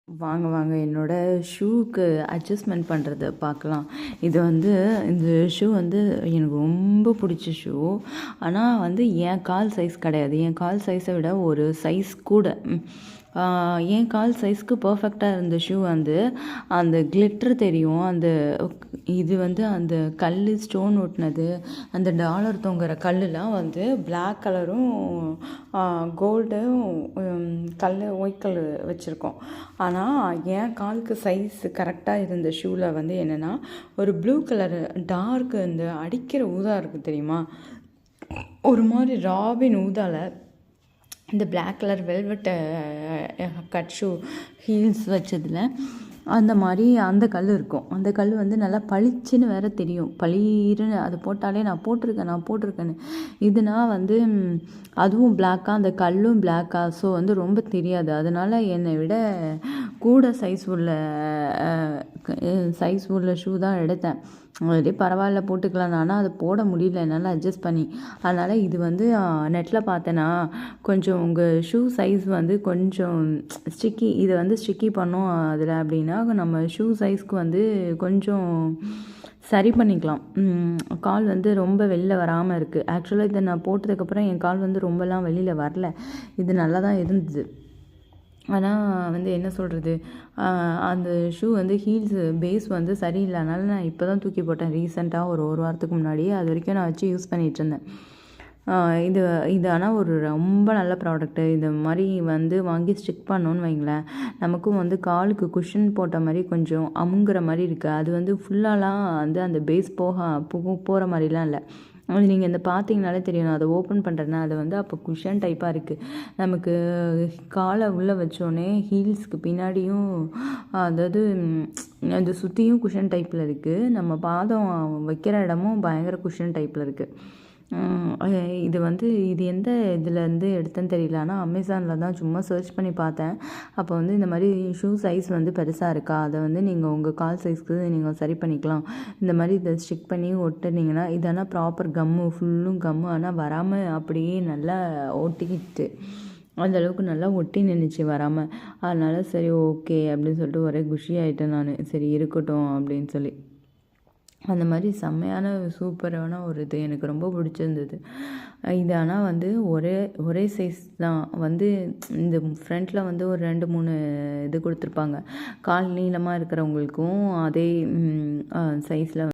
வாங்க வாங்க என்னோட ஷூக்கு அட்ஜஸ்ட்மெண்ட் பண்ணுறத பார்க்கலாம். இது வந்து இந்த ஷூ வந்து எனக்கு ரொம்ப பிடிச்ச ஷூ. ஆனால் வந்து என் கால் சைஸ் கிடையாது. என் கால் சைஸை விட ஒரு சைஸ் கூட. என் கால் சைஸ்க்கு பர்ஃபெக்டாக இருந்த ஷூ வந்து அந்த கிளிட்டர் தெரியும். இது வந்து அந்த கல் ஸ்டோன் ஒட்டினது, அந்த டாலர் தொங்குற கல்லுலாம் வந்து பிளாக் கலரும் கோல்டும் ஒயிட் கல் வச்சுருக்கோம். ஆனால் என் காலுக்கு சைஸ் கரெக்டாக இருந்த ஷூவில் வந்து என்னென்னா ஒரு ப்ளூ கலரு டார்க்கு இந்த அடிக்கிற ஊதா இருக்குது தெரியுமா, ஒரு மாதிரி ராபின் ஊதாவில் இந்த பிளாக் கலர் வெல்வெட்டை கட் ஷூ ஹீல்ஸ் வச்சதில் அந்த மாதிரி அந்த கல் இருக்கும். அந்த கல் வந்து நல்லா பளிச்சுன்னு வேறு தெரியும். பளீருன்னு அது போட்டாலே நான் போட்டிருக்கேன்னு இதுனா வந்து அதுவும் பிளாக்காக அந்த கல்லும் பிளாக்காக. ஸோ வந்து ரொம்ப தெரியாது. அதனால் என்னை விட கூட சைஸ் உள்ள ஷூ தான் எடுத்தேன். அதே பரவாயில்ல போட்டுக்கலாம். ஆனால் அதை போட முடியல என்னால் அட்ஜஸ்ட் பண்ணி. அதனால் இது வந்து நெட்டில் பார்த்தேன்னா கொஞ்சம் உங்கள் ஷூ சைஸ் வந்து கொஞ்சம் ஸ்டிக்கி, இதை வந்து ஸ்டிக்கி பண்ணோம் அதில் அப்படின்னா நம்ம ஷூ சைஸ்க்கு வந்து கொஞ்சம் சரி பண்ணிக்கலாம். கால் வந்து ரொம்ப வெளில வராமல் இருக்குது. ஆக்சுவலாக இதை நான் போட்டதுக்கப்புறம் என் கால் வந்து ரொம்பலாம் வெளியில் வரல. இது நல்லா தான் இருந்தது. ஆனால் வந்து என்ன சொல்கிறது, அந்த ஷூ வந்து ஹீல்ஸு பேஸ் வந்து சரியில்லை. அதனால் நான் இப்போ தான் தூக்கி போட்டேன் ரீசெண்டாக ஒரு வாரத்துக்கு முன்னாடியே. அது வரைக்கும் நான் வச்சு யூஸ் பண்ணிகிட்ருந்தேன். இது ஆனால் ஒரு ரொம்ப நல்ல ப்ராடக்ட்டு. இது மாதிரி வந்து வாங்கி ஸ்டிக் பண்ணோன்னு வைங்களேன், நமக்கும் வந்து காலுக்கு குஷன் போட்ட மாதிரி கொஞ்சம் அமுங்குற மாதிரி இருக்குது. அது வந்து ஃபுல்லாலாம் வந்து அந்த பேஸ் போகிற மாதிரிலாம் இல்லை. அது நீங்கள் இந்த பார்த்தீங்கனாலே தெரியும். அதை ஓப்பன் பண்ணுறேன்னா அது வந்து அப்போ குஷன் டைப்பாக இருக்குது. நமக்கு காலை உள்ளே வச்சோடனே ஹீல்ஸ்க்கு பின்னாடியும் அதாவது அந்த சுற்றியும் குஷன் டைப்பில் இருக்குது. நம்ம பாதம் வைக்கிற இடமும் பயங்கர குஷன் டைப்பில் இருக்குது. இது எந்த இதுலேருந்து எடுத்தேன்னு தெரியல. ஆனால் அமேசானில் தான் சும்மா சர்ச் பண்ணி பார்த்தேன். அப்போ வந்து இந்த மாதிரி ஷூ சைஸ் வந்து பெருசாக இருக்கா, அதை வந்து நீங்கள் உங்கள் கால் சைஸ்க்கு நீங்கள் சரி பண்ணிக்கலாம். இந்த மாதிரி இதை ஸ்டிக் பண்ணி ஒட்டுனீங்கன்னா இதெல்லாம் ப்ராப்பர் கம்மு, ஃபுல்லும் கம்மு. ஆனால் வராமல் அப்படியே நல்லா ஒட்டிக்கிட்டு அந்தளவுக்கு நல்லா ஒட்டி நின்றுச்சு வராமல். அதனால் சரி ஓகே அப்படின்னு சொல்லிட்டு ஒரே குஷி ஆகிட்டேன் நான். சரி இருக்கட்டும் அப்படின்னு சொல்லி. அந்த மாதிரி செம்மையான சூப்பரான ஒரு இது எனக்கு ரொம்ப பிடிச்சிருந்தது இது. ஆனால் வந்து ஒரே சைஸ் தான் வந்து இந்த ஃப்ரண்ட்டில் வந்து ஒரு 2-3 இது கொடுத்துருப்பாங்க. கால் நீளமாக இருக்கிறவங்களுக்கும் அதே சைஸில்